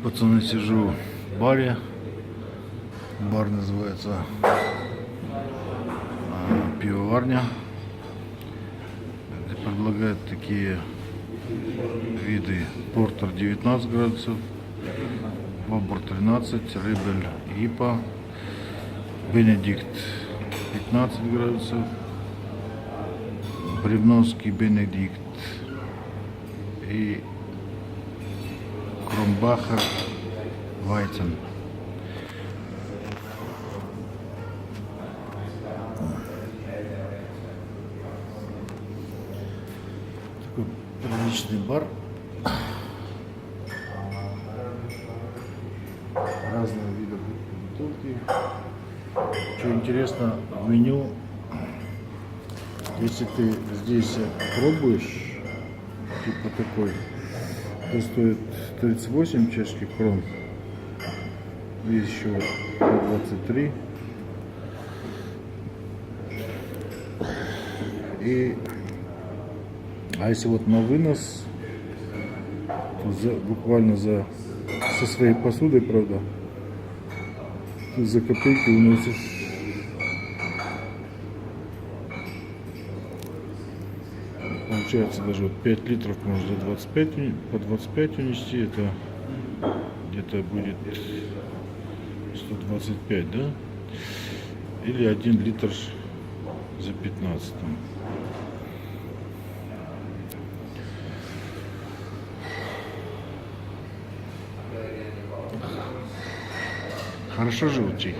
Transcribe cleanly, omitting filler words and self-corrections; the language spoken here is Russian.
Пацаны, сижу в баре. Бар называется пивоварня. Где предлагают такие виды: портер 19 градусов, бобр 13, рыбель ипа, бенедикт 15 градусов, бревновский бенедикт и Кромбахер Вайцен. Такой приличный бар. Разные виды бутылки. Что интересно, в меню, если ты здесь пробуешь, типа такой, то стоит 38 чешских крон. Есть еще 23. А если вот на вынос, то буквально со своей посудой, правда, ты за копейки уносишь. Получается, даже вот 5 литров можно по 25 унести, это где-то будет 125, да? Или 1 литр за 15. Хорошо живут чехи.